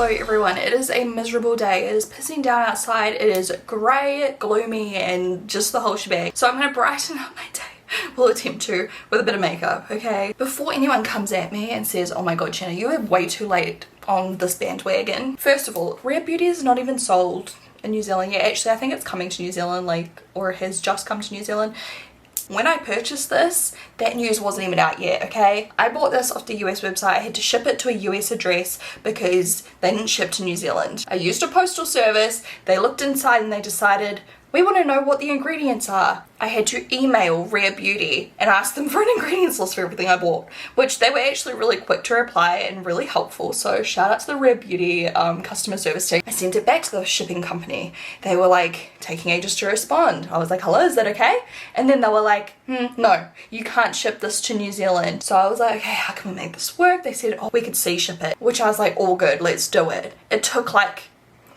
Hello everyone, it is a miserable day. It is pissing down outside. It is grey, gloomy, and just the whole shebang. So I'm gonna brighten up my day. Will attempt to with a bit of makeup, okay? Before anyone comes at me and says, oh my god, Shannon, you are way too late on this bandwagon. First of all, Rare Beauty is not even sold in New Zealand yet. Actually, I think it's coming to New Zealand, or has just come to New Zealand. When I purchased this, that news wasn't even out yet, okay? I bought this off the US website. I had to ship it to a US address because they didn't ship to New Zealand. I used a postal service. They looked inside and they decided, we want to know what the ingredients are. I had to email Rare Beauty and ask them for an ingredients list for everything I bought, which they were actually really quick to reply and really helpful. So shout out to the Rare Beauty customer service team. I sent it back to the shipping company. They were like taking ages to respond. I was like, hello, is that okay? And then they were like, no, you can't ship this to New Zealand. So I was like, okay, how can we make this work? They said, oh, we could sea ship it, which I was like, all good, let's do it. It took like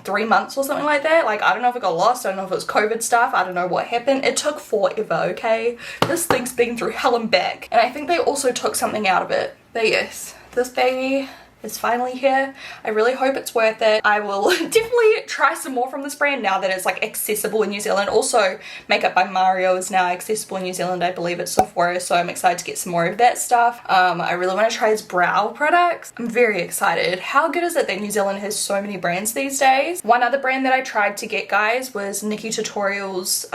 3 months or something like that. Like, I don't know if it got lost, I don't know if it was COVID stuff, I don't know what happened. It took forever, okay? This thing's been through hell and back. And I think they also took something out of it. But yes, this baby is finally here. I really hope it's worth it. I will definitely try some more from this brand now that it's like accessible in New Zealand. Also, Makeup by Mario is now accessible in New Zealand. I believe it's Sephora, so I'm excited to get some more of that stuff. I really want to try his brow products. I'm very excited. How good is it that New Zealand has so many brands these days? One other brand that I tried to get, guys, was Nikki Tutorials,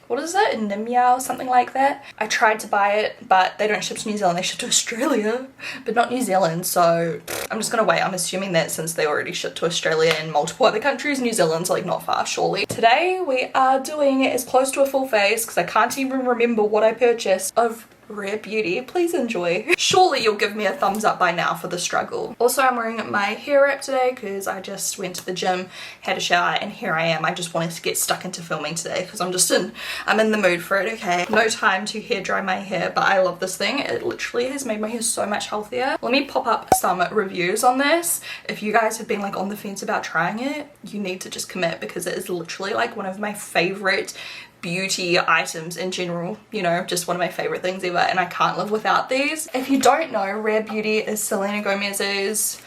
what is it? Nimya or something like that. I tried to buy it, but they don't ship to New Zealand. They ship to Australia, but not New Zealand. So I'm just gonna wait. I'm assuming that since they already ship to Australia and multiple other countries, New Zealand's like not far, surely. Today we are doing as close to a full face, because I can't even remember what I purchased, of Rare Beauty. Please enjoy. Surely you'll give me a thumbs up by now for the struggle. Also, I'm wearing my hair wrap today because I just went to the gym, had a shower, and here I am. I just wanted to get stuck into filming today because I'm in the mood for it, okay? No time to hair dry my hair, but I love this thing. It literally has made my hair so much healthier. Let me pop up some reviews on this. If you guys have been like on the fence about trying it, you need to just commit, because it is literally like one of my favorite beauty items in general, you know, just one of my favorite things ever, and I can't live without these. If you don't know, Rare Beauty is Selena Gomez's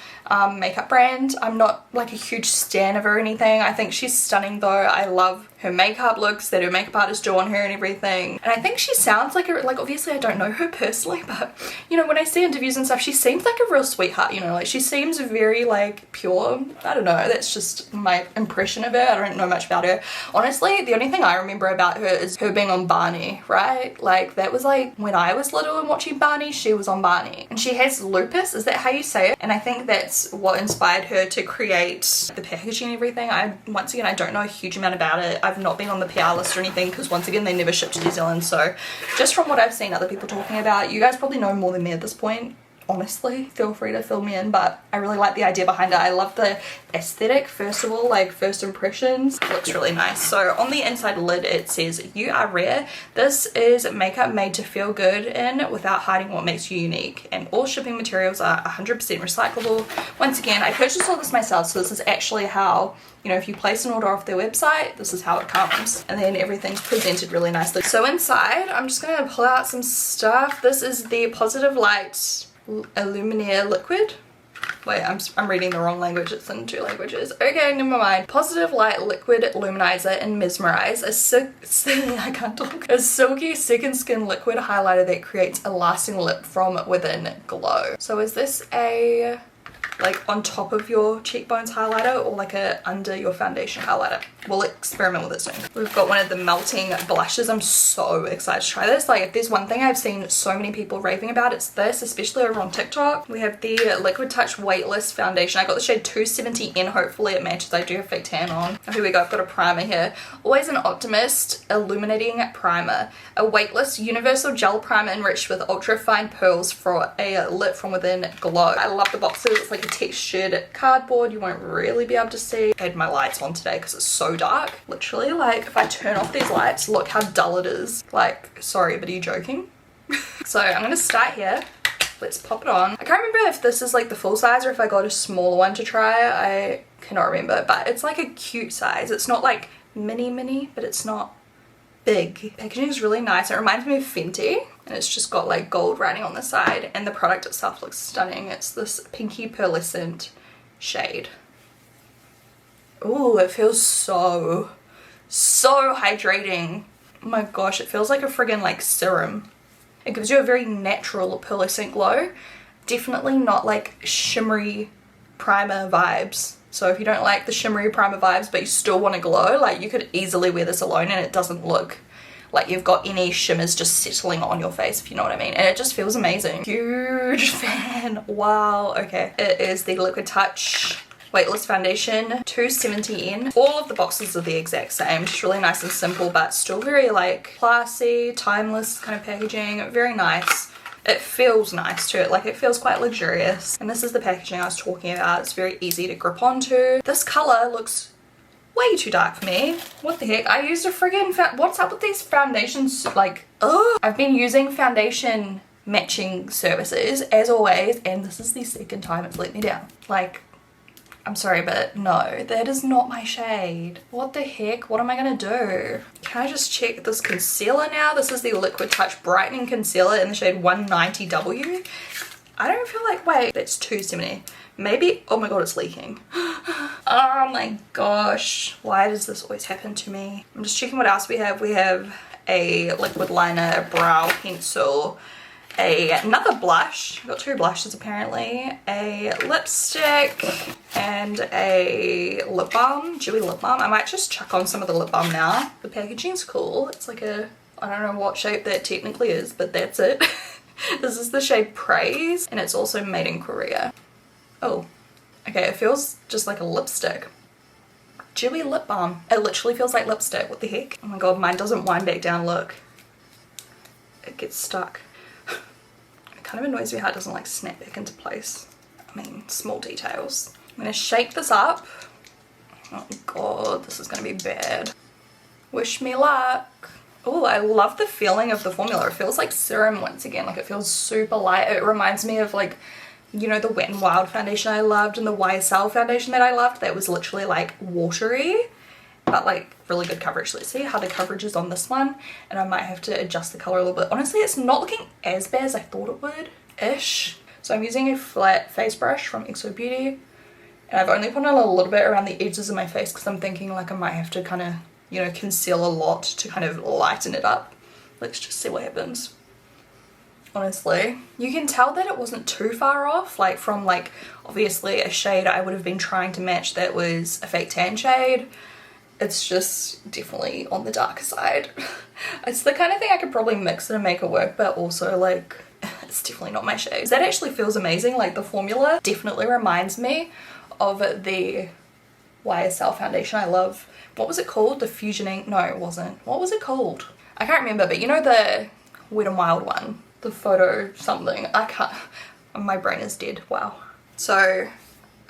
makeup brand. I'm not like a huge stan of her or anything. I think she's stunning though. I love her makeup looks that her makeup artist do on her and everything. And I think she sounds like obviously I don't know her personally, but you know, when I see interviews and stuff, she seems like a real sweetheart, you know, like she seems very like pure. I don't know, that's just my impression of her. I don't know much about her. Honestly, the only thing I remember about her is her being on Barney, right? Like that was like when I was little and watching Barney, she was on Barney. And she has lupus, is that how you say it? And I think that's what inspired her to create the packaging and everything. Once again, I don't know a huge amount about it. I've not been on the PR list or anything because once again they never ship to New Zealand, so just from what I've seen other people talking about, you guys probably know more than me at this point. Honestly, feel free to fill me in, but I really like the idea behind it. I love the aesthetic, first of all, like first impressions. It looks really nice. So on the inside lid it says, you are rare. This is makeup made to feel good in without hiding what makes you unique, and all shipping materials are 100% recyclable. Once again, I purchased all this myself, so this is actually how, you know, if you place an order off their website, this is how it comes, and then everything's presented really nicely. So inside, I'm just gonna pull out some stuff. This is the Positive Light Illuminator liquid. Wait, I'm reading the wrong language. It's in 2 languages. Okay, never mind. Positive Light Liquid Luminizer and Mesmerize, I can't talk. A silky second skin liquid highlighter that creates a lasting lip from within glow. So is this a like on top of your cheekbones highlighter or like a under your foundation highlighter? We'll experiment with it soon. We've got one of the melting blushes. I'm so excited to try this. Like if there's one thing I've seen so many people raving about, it's this, especially over on TikTok. We have the Liquid Touch Weightless Foundation. I got the shade 270N. Hopefully it matches. I do have fake tan on. Oh, here we go. I've got a primer here. Always an Optimist Illuminating Primer. A weightless universal gel primer enriched with ultra fine pearls for a lip from within glow. I love the boxes. It's like a textured cardboard. You won't really be able to see. I had my lights on today because it's so dark. Literally, like if I turn off these lights, look how dull it is. Like, sorry, but are you joking? So I'm gonna start here. Let's pop it on. I can't remember if this is like the full size or if I got a smaller one to try. I cannot remember, but it's like a cute size. It's not like mini, but it's not big. Packaging is really nice. It reminds me of Fenty, and it's just got like gold writing on the side, and the product itself looks stunning. It's this pinky pearlescent shade. Ooh, it feels so hydrating. Oh my gosh, it feels like a friggin' like serum. It gives you a very natural pearlescent glow. Definitely not like shimmery primer vibes. So if you don't like the shimmery primer vibes but you still want to glow, like you could easily wear this alone and it doesn't look like you've got any shimmers just settling on your face, if you know what I mean. And it just feels amazing. Huge fan. Wow. Okay. It is the Liquid Touch Weightless Foundation 270N. All of the boxes are the exact same, just really nice and simple, but still very like classy, timeless kind of packaging. Very nice. It feels nice too, like it feels quite luxurious. And this is the packaging I was talking about. It's very easy to grip onto. This color looks way too dark for me. What the heck? I used a friggin' what's up with these foundations? Like, ugh. I've been using foundation matching services as always, and this is the second time it's let me down. Like, I'm sorry, but no, that is not my shade. What the heck? What am I gonna do? Can I just check this concealer now? This is the Liquid Touch Brightening Concealer in the shade 190W. I don't feel like, wait, that's 270. Maybe, oh my god, it's leaking. Oh my gosh, why does this always happen to me? I'm just checking what else we have. We have a liquid liner, a brow pencil, another blush. I've got two blushes apparently, a lipstick, and a lip balm, dewy lip balm. I might just chuck on some of the lip balm now. The packaging's cool. It's like a, I don't know what shape that technically is, but that's it. This is the shade Praise, and it's also made in Korea. Oh, okay, it feels just like a lipstick. Dewy lip balm. It literally feels like lipstick. What the heck? Oh my god, mine doesn't wind back down, look. It gets stuck. It kind of annoys me how it doesn't like snap back into place. I mean, small details. I'm gonna shake this up. Oh god, this is gonna be bad. Wish me luck. Oh, I love the feeling of the formula. It feels like serum once again. Like it feels super light. It reminds me of like, you know, the Wet n Wild foundation I loved and the YSL foundation that I loved. That was literally like watery, but like really good coverage. Let's see how the coverage is on this one. And I might have to adjust the color a little bit. Honestly, it's not looking as bad as I thought it would-ish. So I'm using a flat face brush from XO Beauty. And I've only put on a little bit around the edges of my face because I'm thinking like I might have to kind of, you know, conceal a lot to kind of lighten it up. Let's just see what happens. Honestly, you can tell that it wasn't too far off, like from like obviously a shade I would have been trying to match that was a fake tan shade. It's just definitely on the darker side. It's the kind of thing I could probably mix it and make it work, but also like it's definitely not my shade. That actually feels amazing. Like the formula definitely reminds me of the YSL foundation I love. What was it called? The Fusioning? No, it wasn't. What was it called? I can't remember, but you know the Wet n Wild one? The photo something. I can't, my brain is dead. Wow. So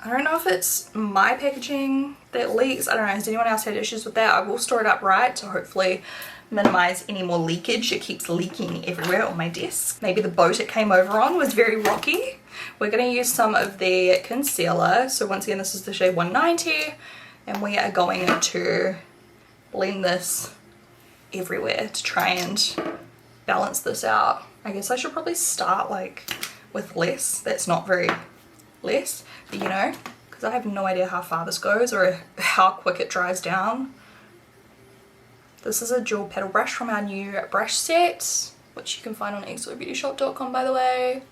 I don't know if it's my packaging that leaks. I don't know, has anyone else had issues with that? I will store it upright to hopefully minimize any more leakage. It keeps leaking everywhere on my desk. Maybe the boat it came over on was very rocky. We're going to use some of the concealer. So once again, this is the shade 190, and we are going to blend this everywhere to try and balance this out. I guess I should probably start like with less. That's not very less, but you know, because I have no idea how far this goes or how quick it dries down. This is a dual petal brush from our new brush set, which you can find on xobeautyshop.com, by the way.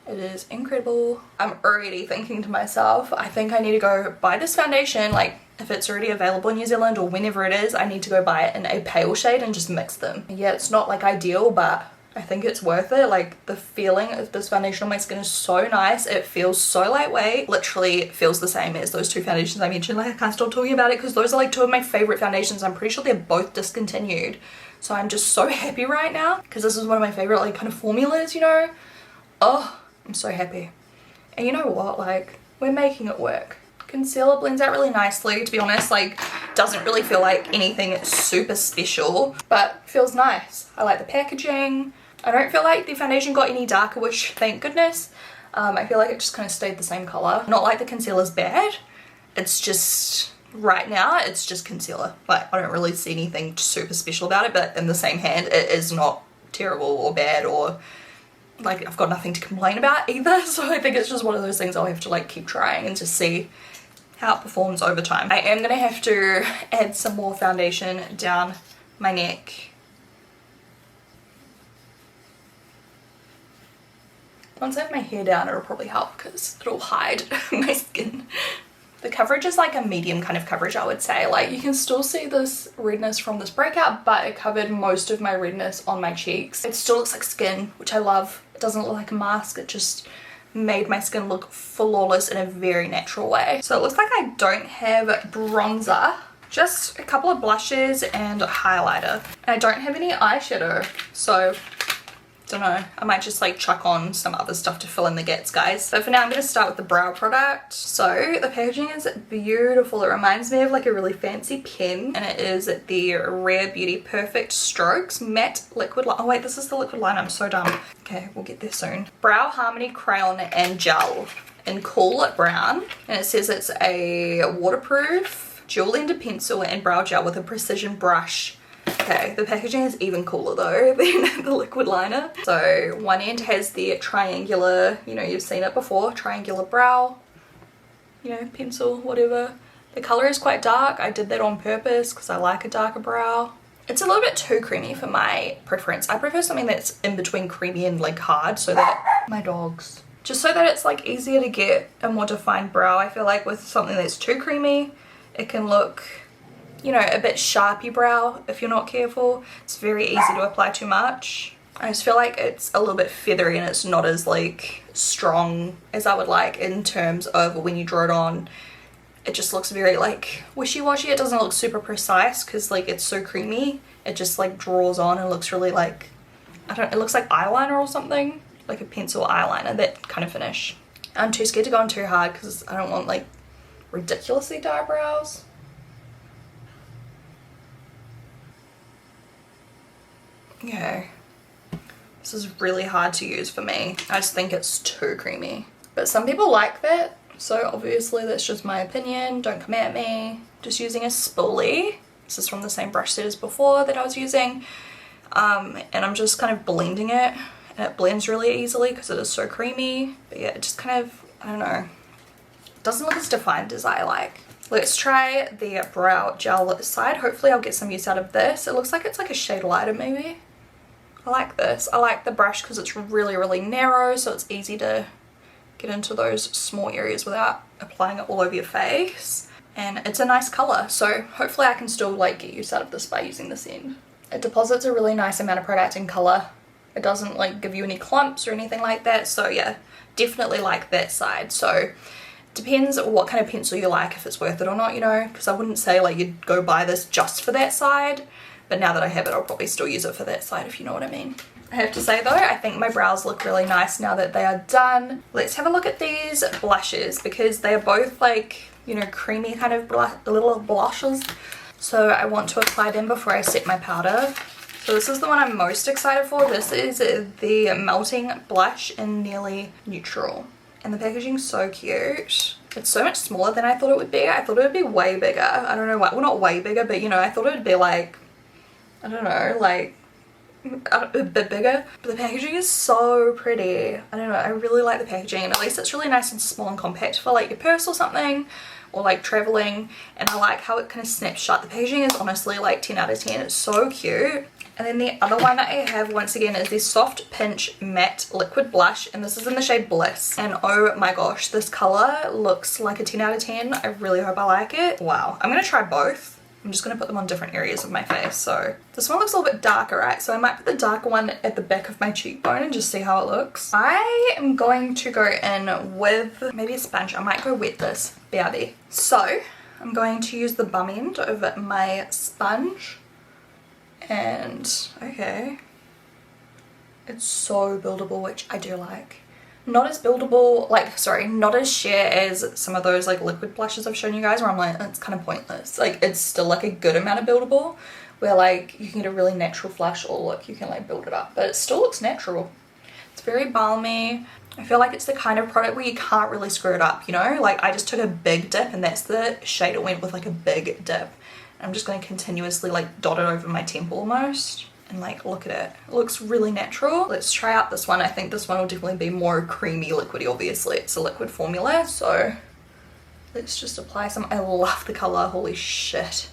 It is incredible. I'm already thinking to myself, I think I need to go buy this foundation. Like if it's already available in New Zealand or whenever it is, I need to go buy it in a pale shade and just mix them. Yeah, it's not like ideal, but I think it's worth it. Like the feeling of this foundation on my skin is so nice. It feels so lightweight. Literally feels the same as those two foundations I mentioned. Like I can't stop talking about it because those are like two of my favorite foundations. I'm pretty sure they're both discontinued. So I'm just so happy right now because this is one of my favorite like kind of formulas, you know. Oh, I'm so happy. And you know what, like we're making it work. Concealer blends out really nicely, to be honest. Like doesn't really feel like anything super special, but feels nice. I like the packaging. I don't feel like the foundation got any darker, which thank goodness. I feel like it just kind of stayed the same color. Not like the concealer's bad. It's just, right now, it's just concealer. Like, I don't really see anything super special about it, but in the same hand, it is not terrible or bad or like I've got nothing to complain about either. So I think it's just one of those things I'll have to like keep trying and just see how it performs over time. I am going to have to add some more foundation down my neck. Once I have my hair down, it'll probably help because it'll hide my skin. The coverage is like a medium kind of coverage, I would say. Like you can still see this redness from this breakout, but it covered most of my redness on my cheeks. It still looks like skin, which I love. It doesn't look like a mask. It just made my skin look flawless in a very natural way. So it looks like I don't have bronzer, just a couple of blushes and highlighter. And I don't have any eyeshadow, so don't know, I might just like chuck on some other stuff to fill in the gaps, guys. But for now I'm going to start with the brow product. So the packaging is beautiful. It reminds me of like a really fancy pen, and it is the Rare Beauty Perfect Strokes Matte Liquid Liner. Oh wait, this is the liquid liner, I'm so dumb. Okay, we'll get there soon. Brow Harmony Crayon and Gel in Cool Brown, and it says it's a waterproof dual-ended pencil and brow gel with a precision brush. Okay, the packaging is even cooler though than the liquid liner. So one end has the triangular, you know, you've seen it before, triangular brow, you know, pencil, whatever. The color is quite dark. I did that on purpose because I like a darker brow. It's a little bit too creamy for my preference. I prefer something that's in between creamy and like hard, so that my dogs, just so that it's like easier to get a more defined brow. I feel like with something that's too creamy, it can look, you know, a bit sharpy brow if you're not careful. It's very easy to apply too much. I just feel like it's a little bit feathery and it's not as like strong as I would like in terms of when you draw it on. It just looks very like wishy-washy. It doesn't look super precise because like it's so creamy. It just like draws on and looks really like, I don't, it looks like eyeliner or something, like a pencil eyeliner, that kind of finish. I'm too scared to go on too hard because I don't want like ridiculously dark brows. Okay, this is really hard to use for me. I just think it's too creamy, but some people like that, so obviously that's just my opinion. Don't come at me. Just using a spoolie. This is from the same brush set as before that I was using, and I'm just kind of blending it, and it blends really easily because it is so creamy. But yeah, it just kind of, I don't know, it doesn't look as defined as I like. Let's try the brow gel side. Hopefully I'll get some use out of this. It looks like it's like a shade lighter maybe. I like this. I like the brush because it's really, really narrow, so it's easy to get into those small areas without applying it all over your face. And it's a nice color, so hopefully I can still like get use out of this by using this end. It deposits a really nice amount of product in color. It doesn't like give you any clumps or anything like that, so yeah, definitely like that side. So depends what kind of pencil you like, if it's worth it or not, you know, because I wouldn't say like you'd go buy this just for that side. But now that I have it, I'll probably still use it for that side, if you know what I mean. I have to say though, I think my brows look really nice now that they are done. Let's have a look at these blushes because they are both like, you know, creamy kind of little blushes. So I want to apply them before I set my powder. So this is the one I'm most excited for. This is the Melting Blush in Nearly Neutral. And the packaging's so cute. It's so much smaller than I thought it would be. I thought it would be way bigger. I don't know why. Well, not way bigger, but you know, I thought it would be like, I don't know, like a bit bigger. But the packaging is so pretty. I don't know, I really like the packaging, and at least it's really nice and small and compact for like your purse or something, or like traveling. And I like how it kind of snaps shut. The packaging is honestly like 10 out of 10. It's so cute. And then the other one that I have once again is this Soft Pinch Matte Liquid Blush, and this is in the shade Bliss. And oh my gosh, this color looks like a 10 out of 10. I really hope I like it. Wow, I'm gonna try both. I'm just going to put them on different areas of my face. So this one looks a little bit darker, right? So I might put the darker one at the back of my cheekbone and just see how it looks. I am going to go in with maybe a sponge. I might go wet this, BRB. So I'm going to use the bum end of my sponge. And okay, it's so buildable, which I do like. Not as buildable, like, sorry, not as sheer as some of those like liquid blushes I've shown you guys where I'm like, it's kind of pointless. Like, it's still like a good amount of buildable where like you can get a really natural flush, or look, you can like build it up, but it still looks natural. It's very balmy. I feel like it's the kind of product where you can't really screw it up, you know? Like, I just took a big dip and that's the shade it went with, like a big dip. I'm just going to continuously like dot it over my temple almost. and like look at it. It looks really natural. Let's try out this one. I think this one will definitely be more creamy liquidy. Obviously it's a liquid formula, so let's just apply some. I love the color. Holy shit,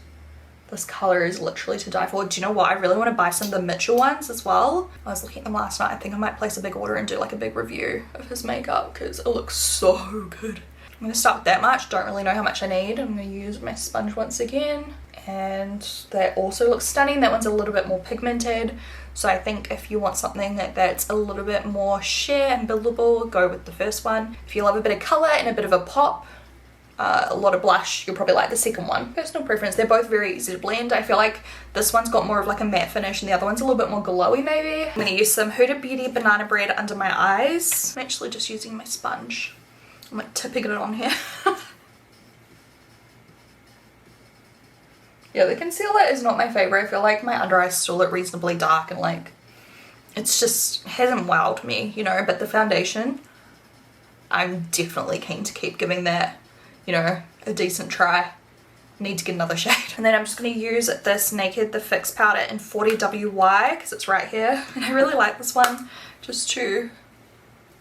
this color is literally to die for. Do you know what, I really want to buy some of the Mitchell ones as well. I was looking at them last night. I think I might place a big order and do like a big review of his makeup because it looks so good. I'm going to start with that much. Don't really know how much I need. I'm going to use my sponge once again, and that also looks stunning. That one's a little bit more pigmented, so I think if you want something that's a little bit more sheer and buildable, go with the first one. If you love a bit of color and a bit of a pop, a lot of blush, you'll probably like the second one. Personal preference. They're both very easy to blend. I feel like this one's got more of like a matte finish and the other one's a little bit more glowy maybe. I'm going to use some Huda Beauty Banana Bread under my eyes. I'm actually just using my sponge. I'm like tipping it on here. Yeah, the concealer is not my favorite. I feel like my under eyes still look reasonably dark and like it's just hasn't wowed me, you know, but the foundation, I'm definitely keen to keep giving that, you know, a decent try. Need to get another shade. And then I'm just going to use this Naked the Fix powder in 40WY because it's right here, and I really like this one just to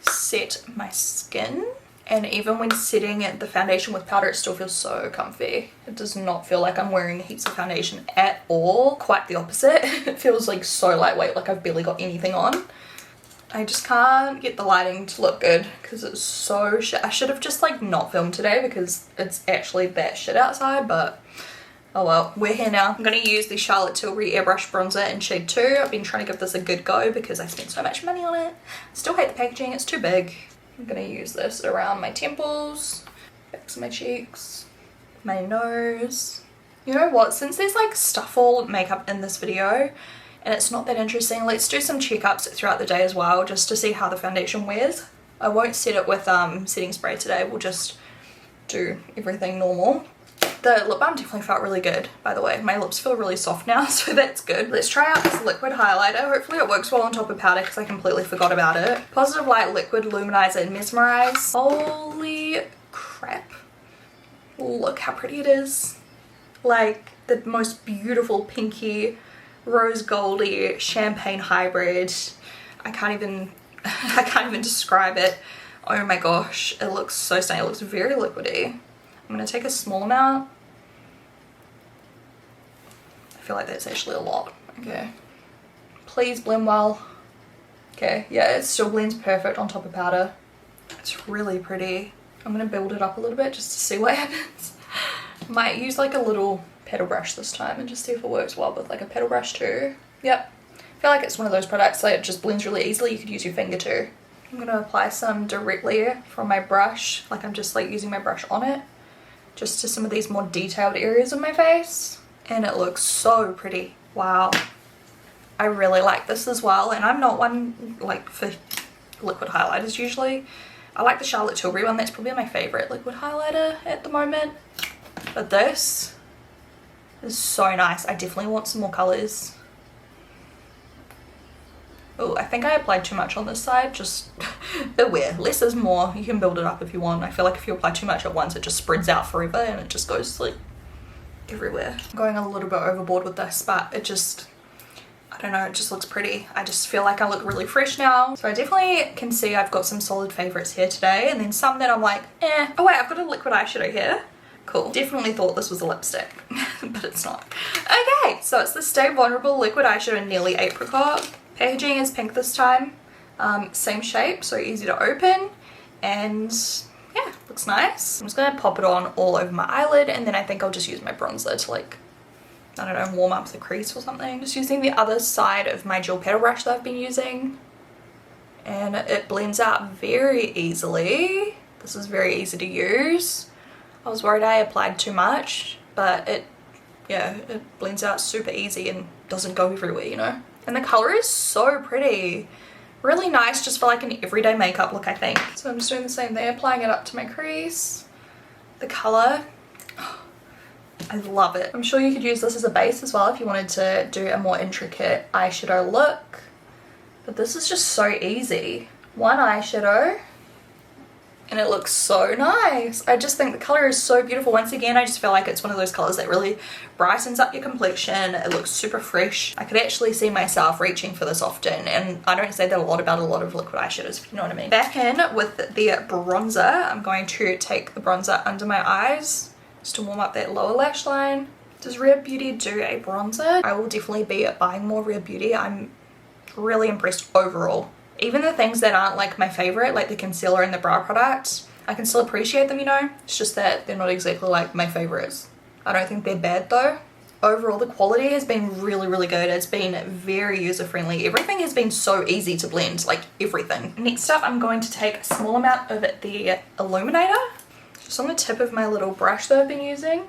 set my skin. And even when setting the foundation with powder, it still feels so comfy. It does not feel like I'm wearing heaps of foundation at all. Quite the opposite. It feels like so lightweight, like I've barely got anything on. I just can't get the lighting to look good because it's so shit. I should have just like not filmed today because it's actually that shit outside, but oh well, we're here now. I'm going to use the Charlotte Tilbury Airbrush Bronzer in shade 2. I've been trying to give this a good go because I spent so much money on it. I still hate the packaging, it's too big. I'm going to use this around my temples, backs of my cheeks, my nose. You know what, since there's like stuff all makeup in this video and it's not that interesting, let's do some checkups throughout the day as well just to see how the foundation wears. I won't set it with setting spray today, we'll just do everything normal. The lip balm definitely felt really good, by the way. My lips feel really soft now, so that's good. Let's try out this liquid highlighter. Hopefully it works well on top of powder because I completely forgot about it. Positive Light Liquid Luminizer in Mesmerize. Holy crap. Look how pretty it is. Like the most beautiful pinky, rose goldy, champagne hybrid. I can't even describe it. Oh my gosh, it looks so stunning. It looks very liquidy. I'm going to take a small amount. I feel like that's actually a lot. Okay. Please blend well. Okay, yeah, it still blends perfect on top of powder. It's really pretty. I'm going to build it up a little bit just to see what happens. Might use like a little paddle brush this time and just see if it works well with like a paddle brush too. Yep. I feel like it's one of those products that it just blends really easily. You could use your finger too. I'm going to apply some directly from my brush. Like I'm just like using my brush on it. Just to some of these more detailed areas of my face, and it looks so pretty. Wow, I really like this as well, and I'm not one like for liquid highlighters usually. I like the Charlotte Tilbury one. That's probably my favorite liquid highlighter at the moment, but this is so nice. I definitely want some more colors. Oh, I think I applied too much on this side. Just beware, less is more. You can build it up if you want. I feel like if you apply too much at once, it just spreads out forever and it just goes like everywhere. I'm going a little bit overboard with this, but it just, I don't know, it just looks pretty. I just feel like I look really fresh now. So I definitely can see I've got some solid favorites here today, and then some that I'm like, eh. Oh wait, I've got a liquid eyeshadow here. Cool. Definitely thought this was a lipstick, but it's not. Okay, so it's the Stay Vulnerable Liquid Eyeshadow in Nearly Apricot. Packaging is pink this time, same shape, so easy to open, and yeah, looks nice. I'm just going to pop it on all over my eyelid, and then I think I'll just use my bronzer to like, I don't know, warm up the crease or something. Just using the other side of my gel petal brush that I've been using, and it blends out very easily. This is very easy to use. I was worried I applied too much, but it blends out super easy and doesn't go everywhere, you know. And the colour is so pretty. Really nice just for like an everyday makeup look, I think. So I'm just doing the same thing, applying it up to my crease. The colour, oh, I love it. I'm sure you could use this as a base as well if you wanted to do a more intricate eyeshadow look. But this is just so easy. One eyeshadow, and it looks so nice. I just think the color is so beautiful. Once again, I just feel like it's one of those colors that really brightens up your complexion. It looks super fresh. I could actually see myself reaching for this often, and I don't say that a lot about a lot of liquid eyeshadows, if you know what I mean. Back in with the bronzer, I'm going to take the bronzer under my eyes just to warm up that lower lash line. Does Rare Beauty do a bronzer? I will definitely be buying more Rare Beauty. I'm really impressed overall. Even the things that aren't like my favorite, like the concealer and the brow products, I can still appreciate them, you know. It's just that they're not exactly like my favorites. I don't think they're bad though. Overall, the quality has been really good. It's been very user friendly. Everything has been so easy to blend, like everything. Next up, I'm going to take a small amount of the illuminator, just on the tip of my little brush that I've been using.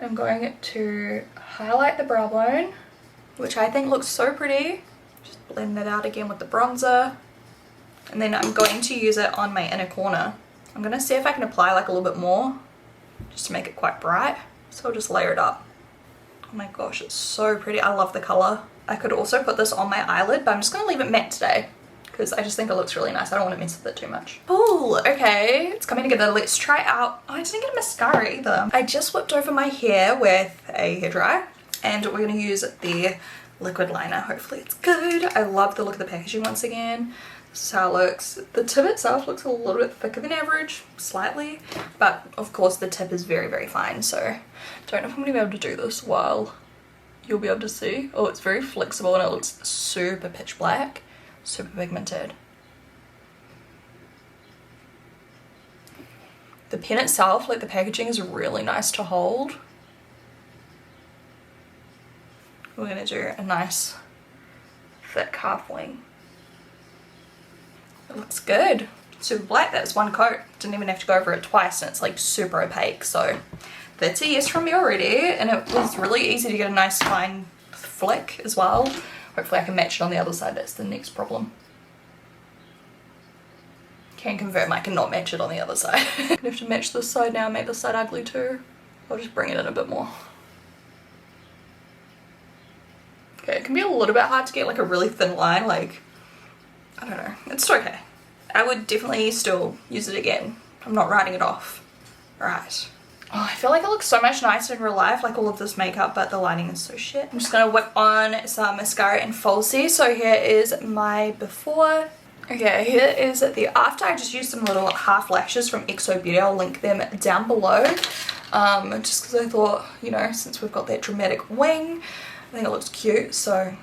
I'm going to highlight the brow bone, which I think looks so pretty. Just blend that out again with the bronzer. And then I'm going to use it on my inner corner. I'm going to see if I can apply like a little bit more, just to make it quite bright. So I'll just layer it up. Oh my gosh, it's so pretty. I love the color. I could also put this on my eyelid, but I'm just going to leave it matte today, because I just think it looks really nice. I don't want to mess with it too much. Cool, okay, it's coming together. Let's try out, oh, I didn't get a mascara either. I just whipped over my hair with a hairdryer, and we're going to use the liquid liner. Hopefully it's good. I love the look of the packaging once again. This is how it looks. The tip itself looks a little bit thicker than average, slightly, but of course the tip is very fine, so don't know if I'm going to be able to do this while you'll be able to see. Oh, it's very flexible and it looks super pitch black. Super pigmented. The pen itself, like the packaging, is really nice to hold. We're gonna do a nice thick half wing. It looks good. Super black. That's one coat. Didn't even have to go over it twice, and it's like super opaque. So that's a yes from me already. And it was really easy to get a nice fine flick as well. Hopefully I can match it on the other side. That's the next problem. Can confirm I cannot match it on the other side. I have to match this side now, make this side ugly too. I'll just bring it in a bit more. Okay, it can be a little bit hard to get like a really thin line, like, I don't know. It's okay. I would definitely still use it again. I'm not writing it off. Right. Oh, I feel like it looks so much nicer in real life, like all of this makeup, but the lighting is so shit. I'm just gonna whip on some mascara and falsies. So here is my before. Okay, here is the after. I just used some little half lashes from XO Beauty. I'll link them down below. Just because I thought, you know, since we've got that dramatic wing, I think it looks cute. So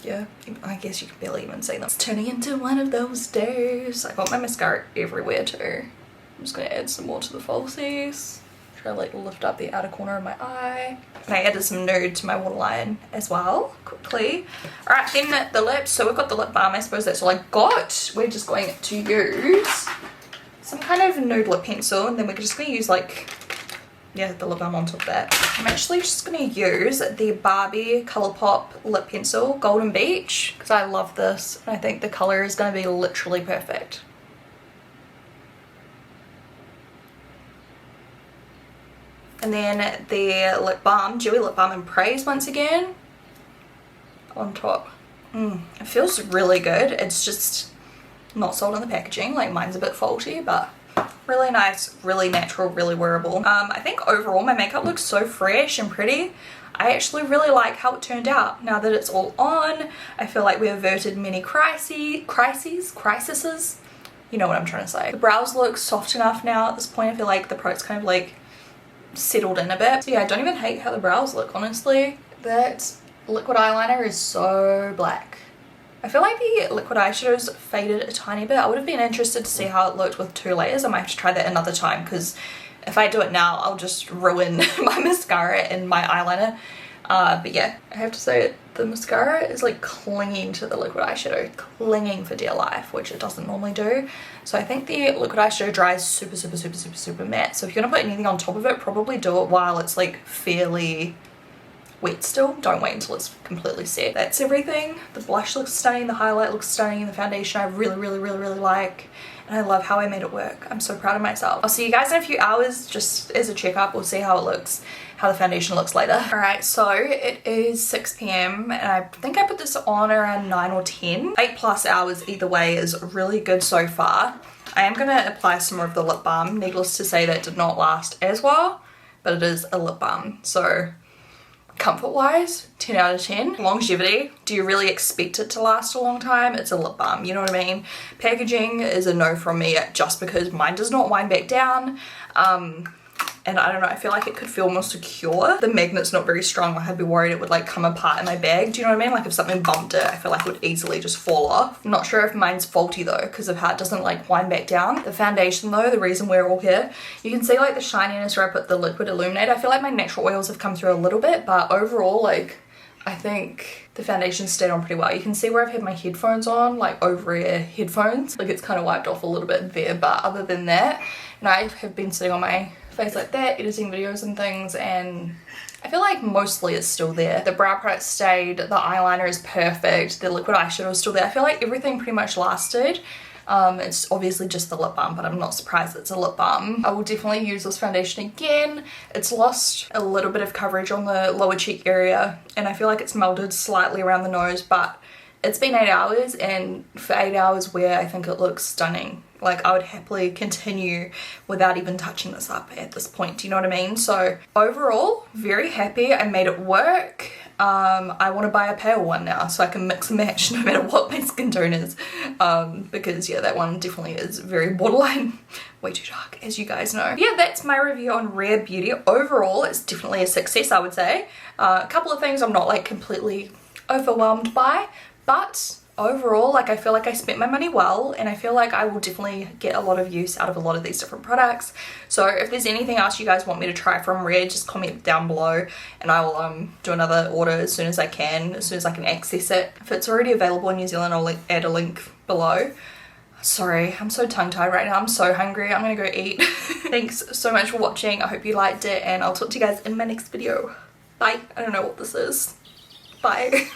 yeah, I guess you can barely even see them. It's turning into one of those days. I got my mascara everywhere too. I'm just gonna add some more to the falsies. Try to like lift up the outer corner of my eye. And I added some nude to my waterline as well, quickly. Alright, then the lips. So we've got the lip balm, I suppose that's all I got. We're just going to use some kind of nude lip pencil, and then we're just going to use like, yeah, the lip balm on top of that. I'm actually just going to use the Barbie Colourpop lip pencil, Golden Beach, because I love this. And I think the colour is going to be literally perfect. And then the lip balm, Dewy Lip Balm in Praise once again, on top. It feels really good. It's just not sold on the packaging, like mine's a bit faulty, but really nice, really natural, really wearable. I think overall my makeup looks so fresh and pretty. I actually really like how it turned out. Now that it's all on, I feel like we averted many crises. You know what I'm trying to say. The brows look soft enough now at this point. I feel like the product's kind of like settled in a bit. So yeah, I don't even hate how the brows look, honestly. That liquid eyeliner is so black. I feel like the liquid eyeshadows faded a tiny bit. I would have been interested to see how it looked with 2 layers. I might have to try that another time, because if I do it now, I'll just ruin my mascara and my eyeliner. But yeah, I have to say the mascara is like clinging to the liquid eyeshadow, clinging for dear life, which it doesn't normally do. So I think the liquid eyeshadow dries super matte. So if you're gonna put anything on top of it, probably do it while it's like fairly wet still. Don't wait until it's completely set. That's everything. The blush looks stunning, the highlight looks stunning, and the foundation I really like. And I love how I made it work. I'm so proud of myself. I'll see you guys in a few hours just as a checkup. We'll see how it looks, how the foundation looks later. Alright, so it is 6 p.m. and I think I put this on around 9 or 10. 8+ hours either way is really good so far. I am going to apply some more of the lip balm. Needless to say, that did not last as well, but it is a lip balm. So comfort wise, 10 out of 10. Longevity, do you really expect it to last a long time? It's a lip balm, you know what I mean? Packaging is a no from me just because mine does not wind back down. And I don't know, I feel like it could feel more secure. The magnet's not very strong. Like I'd be worried it would like come apart in my bag. Do you know what I mean? Like if something bumped it, I feel like it would easily just fall off. I'm not sure if mine's faulty though, because of how it doesn't like wind back down. The foundation though, the reason we're all here, you can see like the shininess where I put the liquid illuminator. I feel like my natural oils have come through a little bit, but overall, like, I think the foundation stayed on pretty well. You can see where I've had my headphones on, like over-ear headphones. Like it's kind of wiped off a little bit there, but other than that, and I have been sitting on my face like that, editing videos and things, and I feel like mostly it's still there. The brow product stayed, the eyeliner is perfect, the liquid eyeshadow is still there. I feel like everything pretty much lasted. It's obviously just the lip balm, but I'm not surprised it's a lip balm. I will definitely use this foundation again. It's lost a little bit of coverage on the lower cheek area, and I feel like it's melted slightly around the nose, but it's been 8 hours, and for 8 hours wear, I think it looks stunning. Like I would happily continue without even touching this up at this point, do you know what I mean? So overall, very happy. I made it work. I want to buy a pale one now so I can mix and match no matter what my skin tone is, because yeah, that one definitely is very borderline, way too dark, as you guys know. Yeah, that's my review on Rare Beauty. Overall, it's definitely a success, I would say. A couple of things I'm not like completely overwhelmed by, but overall, like I feel like I spent my money well, and I feel like I will definitely get a lot of use out of a lot of these different products. So if there's anything else you guys want me to try from Rare, just comment down below and I will do another order as soon as I can, as soon as I can access it. If it's already available in New Zealand, I'll add a link below. Sorry, I'm so tongue-tied right now. I'm so hungry. I'm gonna go eat. Thanks so much for watching. I hope you liked it, and I'll talk to you guys in my next video. Bye. I don't know what this is. Bye.